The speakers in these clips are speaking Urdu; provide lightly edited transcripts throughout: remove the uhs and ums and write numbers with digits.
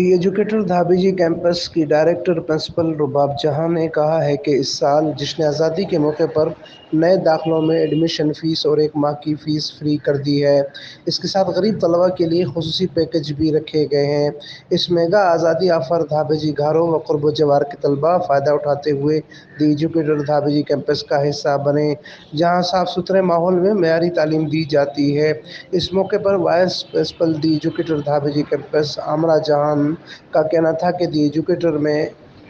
دی ایجوکیٹر دھابی جی کیمپس کی ڈائریکٹر پرنسپل رباب جہاں نے کہا ہے کہ اس سال جشن آزادی کے موقع پر نئے داخلوں میں ایڈمیشن فیس اور 1 ماہ کی فیس فری کر دی ہے۔ اس کے ساتھ غریب طلباء کے لیے خصوصی پیکیج بھی رکھے گئے ہیں۔ اس میگا آزادی آفر دھابی جی گھروں و قرب و جوار کے طلباء فائدہ اٹھاتے ہوئے دی ایجوکیٹر دھابی جی کیمپس کا حصہ بنیں، جہاں صاف ستھرے ماحول میں معیاری تعلیم دی جاتی ہے۔ اس موقع پر وائس پرنسپل دی ایجوکیٹر دھابی جی کیمپس عامرہ جہاں کا کہنا تھا کہ دی ایجوکیٹر میں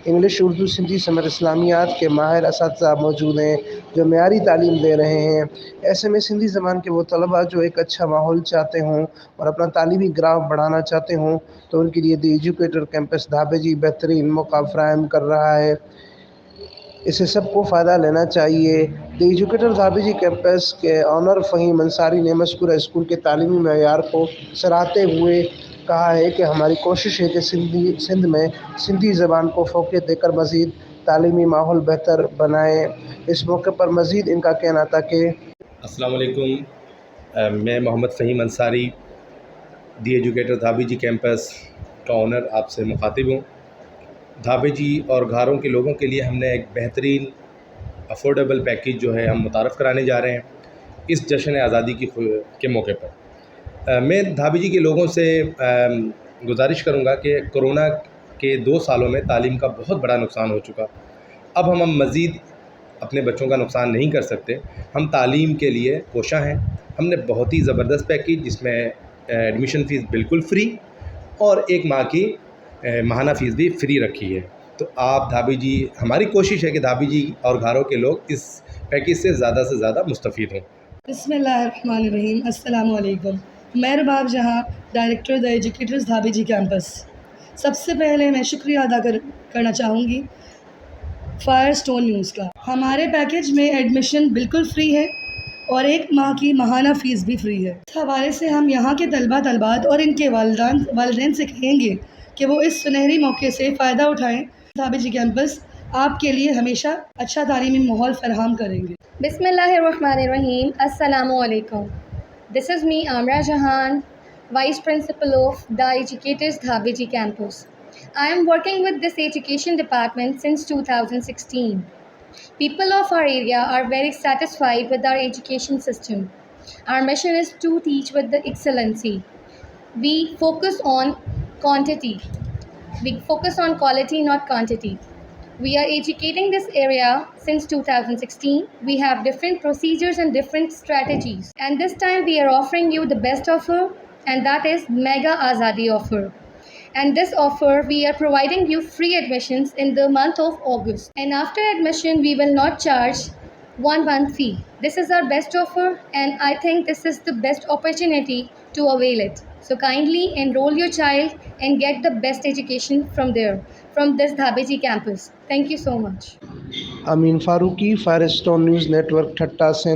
انگلش، اردو، سندھی سمیت اسلامیات کے ماہر اساتذہ موجود ہیں جو معیاری تعلیم دے رہے ہیں۔ ایسے میں سندھی زبان کے وہ طلباء جو ایک اچھا ماحول چاہتے ہوں اور اپنا تعلیمی گراف بڑھانا چاہتے ہوں تو ان کے لیے دی ایجوکیٹر کیمپس دھابی جی بہترین موقع فراہم کر رہا ہے۔ اسے سب کو فائدہ لینا چاہیے۔ دی ایجوکیٹر دھابی جی کیمپس کے آنر فہیم انصاری نے مذکورہ اسکول کے تعلیمی معیار کو سراہتے ہوئے کہا ہے کہ ہماری کوشش ہے کہ سندھ میں سندھی زبان کو فوقیت دے کر مزید تعلیمی ماحول بہتر بنائیں۔ اس موقع پر مزید ان کا کہنا تھا کہ السلام علیکم، میں محمد فہیم انصاری دی ایجوکیٹر دھابی جی کیمپس کا آنر آپ سے مخاطب ہوں۔ دھابی جی اور گھاروں کے لوگوں کے لیے ہم نے ایک بہترین افورڈیبل پیکیج جو ہے ہم متعارف کرانے جا رہے ہیں اس جشن آزادی کے موقع پر۔ میں دھابی جی کے لوگوں سے گزارش کروں گا کہ کرونا کے 2 سالوں میں تعلیم کا بہت بڑا نقصان ہو چکا۔ اب ہم مزید اپنے بچوں کا نقصان نہیں کر سکتے۔ ہم تعلیم کے لیے کوشاں ہیں۔ ہم نے بہت ہی زبردست پیکیج جس میں ایڈمیشن فیس بالکل فری اور 1 ماہ کی ماہانہ فیس بھی فری رکھی ہے۔ تو آپ دھابی جی، ہماری کوشش ہے کہ دھابی جی اور گھاروں کے لوگ اس پیکیج سے زیادہ مستفید ہوں۔ بسم اللہ الرحمن الرحیم۔ السلام علیکم۔ میں رباب جہاں، ڈائریکٹر دی ایجوکیٹرز دھابی جی کیمپس۔ سب سے پہلے میں شکریہ ادا کرنا چاہوں گی فائر اسٹون نیوز کا۔ ہمارے پیکیج میں ایڈمیشن بالکل فری ہے اور 1 ماہ کی ماہانہ فیس بھی فری ہے۔ اس حوالے سے ہم یہاں کے طلباء اور ان کے والدین سے کہیں گے کہ وہ اس سنہری موقع سے فائدہ اٹھائیں۔ دھابی جی کیمپس آپ کے لیے ہمیشہ اچھا تعلیمی ماحول فراہم کریں گے۔ بسم اللہ الرحمن الرحیم۔ السلام علیکم۔ This is me, Amra Jahan, Vice Principal of the Educators Dhabie Ji Campus. I am working with this education department since 2016. People of our area are very satisfied with our education system. Our mission is to teach with the excellency. We focus on quantity. We focus on quality, not quantity. We are educating this area since 2016. We have different procedures and different strategies. And this time we are offering you the best offer, and that is Mega Azadi offer. And this offer, we are providing you free admissions in the month of August. And after admission, we will not charge 1 month fee. This is our best offer, and I think this is the best opportunity to avail it. So kindly enroll your child and get the best education from this Dhabie Ji campus. Thank you so much. Amin Farooqui, fire stone news network, Thatta سے۔